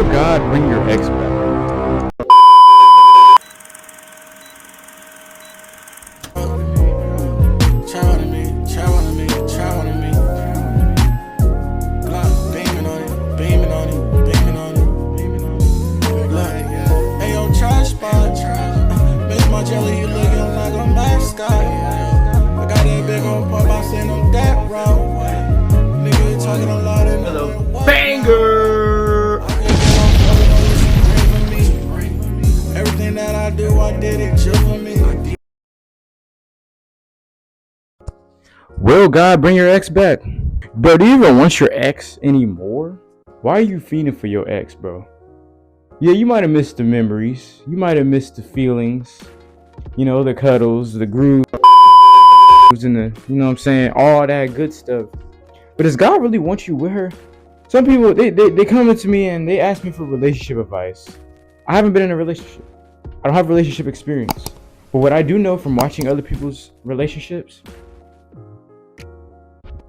Will God bring your ex back? Banger! Everything that I do, I did it just for me. Will God bring your ex back? Bro, do you even want your ex anymore? Why are you feeding for your ex, bro? Yeah, you might have missed the memories. You might have missed the feelings. You know, the cuddles, the grooves, and the, you know what I'm saying? All that good stuff. But does God really want you with her? Some people, they come up to me and they ask me for relationship advice. I haven't been in a relationship. I don't have relationship experience. But what I do know from watching other people's relationships,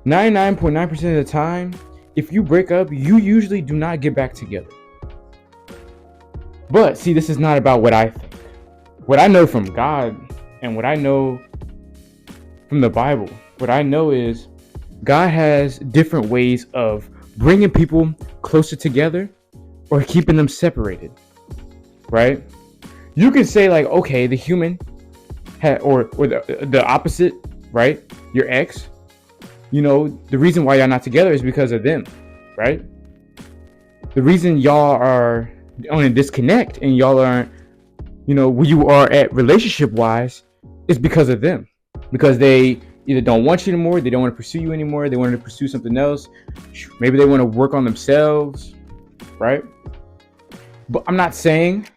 99.9% of the time, if you break up, you usually do not get back together. But see, this is not about what I think. What I know from God and what I know from the Bible, what I know is God has different ways of bringing people closer together or keeping them separated, right? You can say like, okay, the human or the opposite, right? Your ex, you know, the reason why y'all not together is because of them, right? The reason y'all are on a disconnect and y'all aren't, you know, where you are at relationship wise is because of them. Because they either don't want you anymore, they don't want to pursue you anymore, they want to pursue something else. Maybe they want to work on themselves, right? But I'm not saying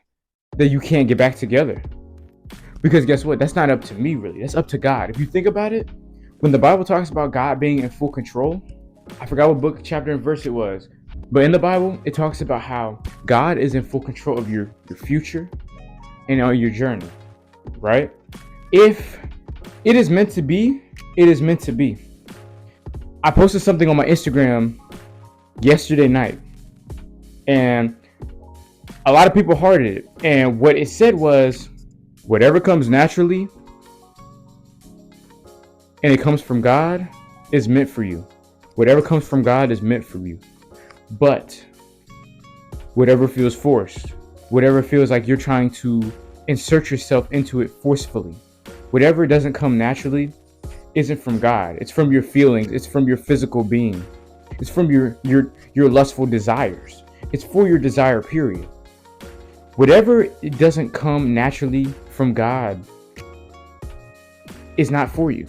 that you can't get back together. Because guess what? That's not up to me, really. That's up to God. If you think about it, when the Bible talks about God being in full control, I forgot what book, chapter, and verse it was. But in the Bible, it talks about how God is in full control of your future and on your journey, right? If it is meant to be, it is meant to be. I posted something on my Instagram yesterday night, and a lot of people hearted it. And what it said was, whatever comes naturally and it comes from God is meant for you. Whatever comes from God is meant for you. But whatever feels forced, whatever feels like you're trying to insert yourself into it forcefully, whatever doesn't come naturally isn't from God. It's from your feelings. It's from your physical being. It's from your lustful desires. It's for your desire, period. Whatever it doesn't come naturally from God is not for you.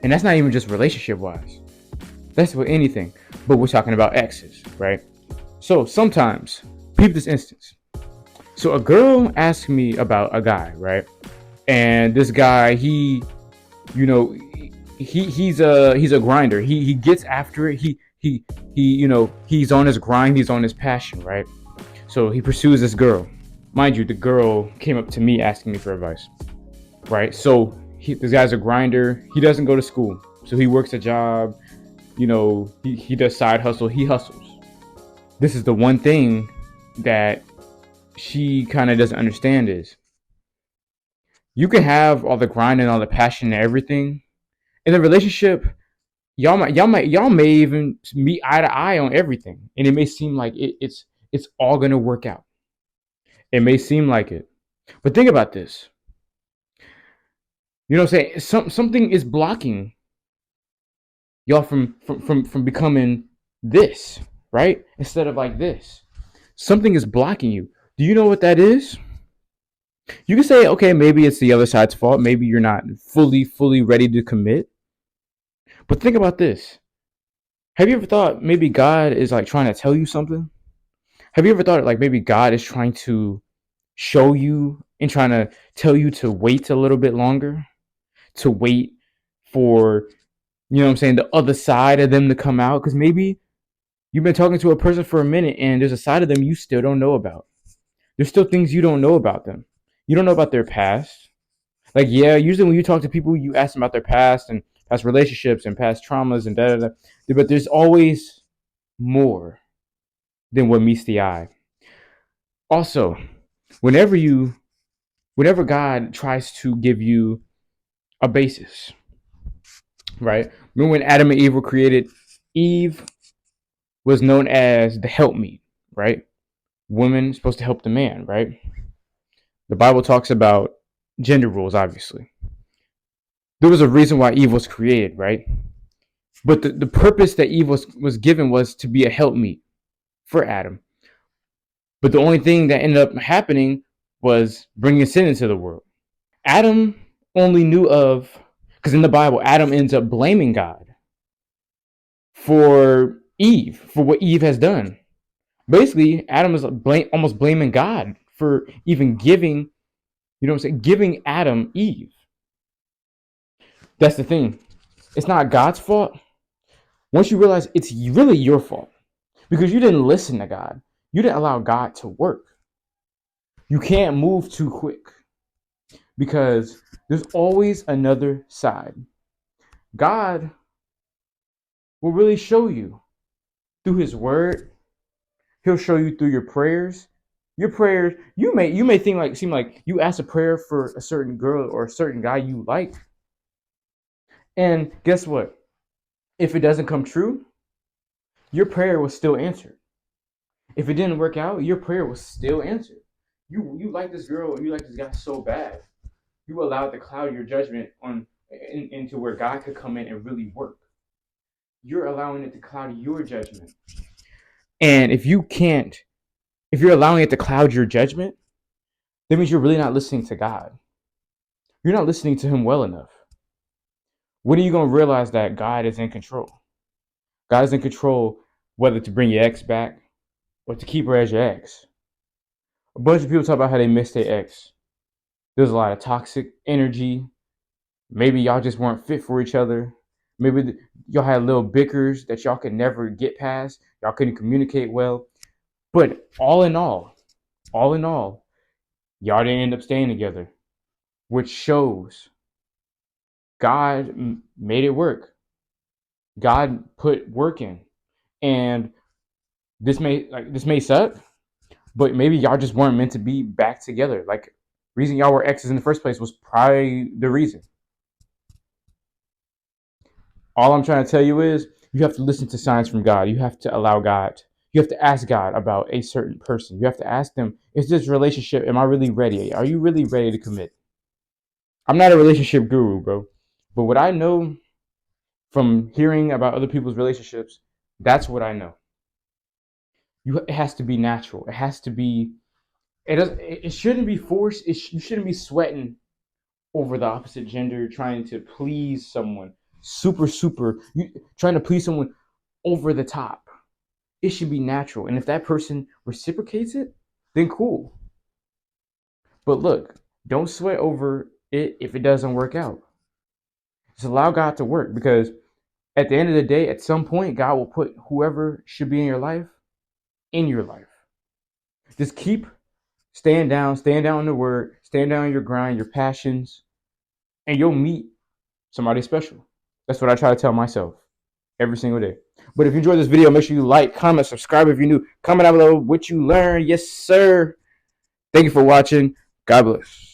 And that's not even just relationship wise. That's with anything. But we're talking about exes, right? So sometimes, peep this instance. So a girl asked me about a guy, right? And this guy, he, you know, he's a grinder. He gets after it. He you know, he's on his grind. He's on his passion, right? So he pursues this girl. Mind you, the girl came up to me asking me for advice, right? So this guy's a grinder. He doesn't go to school, so he works a job. You know, he does side hustle. He hustles. This is the one thing that she kind of doesn't understand is you can have all the grind and all the passion and everything in the relationship. Y'all may even meet eye to eye on everything, and it may seem like it's all gonna work out. It may seem like it, but think about this. You know what I'm saying? Something is blocking y'all from becoming this, right? Instead of like this. Something is blocking you. Do you know what that is? You can say, okay, maybe it's the other side's fault. Maybe you're not fully ready to commit. But think about this. Have you ever thought maybe God is like trying to tell you something? Have you ever thought like maybe God is trying to show you and trying to tell you to wait a little bit longer? To wait for, you know what I'm saying, the other side of them to come out? Because maybe you've been talking to a person for a minute and there's a side of them you still don't know about. There's still things you don't know about them. You don't know about their past. Like, yeah, usually when you talk to people, you ask them about their past and past relationships and past traumas and da da da. But there's always more than what meets the eye. Also, whenever you whenever God tries to give you a basis, right? Remember when Adam and Eve were created, Eve was known as the helpmeet, right? Woman supposed to help the man, right? The Bible talks about gender roles, obviously. There was a reason why Eve was created, right? But the purpose that Eve was given was to be a helpmeet for Adam. But the only thing that ended up happening was bringing sin into the world. Adam only knew of, because in the Bible, Adam ends up blaming God for Eve, for what Eve has done. Basically, Adam is almost blaming God for even giving, you know what I'm saying, giving Adam Eve. That's the thing. It's not God's fault. Once you realize it's really your fault because you didn't listen to God, you didn't allow God to work. You can't move too quick because there's always another side. God will really show you through his word. He'll show you through your prayers. Your prayers, you may seem like you ask a prayer for a certain girl or a certain guy you like. And guess what? If it doesn't come true, your prayer was still answered. If it didn't work out, your prayer was still answered. You like this girl or you like this guy so bad, you allowed to cloud your judgment into where God could come in and really work. You're allowing it to cloud your judgment. And if you're allowing it to cloud your judgment, that means you're really not listening to God. You're not listening to him well enough. When are you going to realize that God is in control? God is in control whether to bring your ex back or to keep her as your ex. A bunch of people talk about how they miss their ex. There's a lot of toxic energy. Maybe y'all just weren't fit for each other. Maybe y'all had little bickers that y'all could never get past. Y'all couldn't communicate well. But all in all, y'all didn't end up staying together, which shows God made it work. God put work in. And this may suck, but maybe y'all just weren't meant to be back together. Like, reason y'all were exes in the first place was probably the reason. All I'm trying to tell you is you have to listen to signs from God. You have to allow God. You have to ask God about a certain person. You have to ask them, is this relationship, am I really ready? Are you really ready to commit? I'm not a relationship guru, bro. But what I know from hearing about other people's relationships, that's what I know. It has to be natural. It has to be. It shouldn't be forced. You shouldn't be sweating over the opposite gender, trying to please someone. You trying to please someone over the top. It should be natural, and if that person reciprocates it, then cool. But look, don't sweat over it if it doesn't work out. Just allow God to work because at the end of the day, at some point, God will put whoever should be in your life in your life. Just keep stand down in the word, stand down in your grind, your passions, and you'll meet somebody special. That's what I try to tell myself every single day. But if you enjoyed this video, make sure you like, comment, subscribe if you're new. Comment down below what you learned. Yes, sir. Thank you for watching. God bless.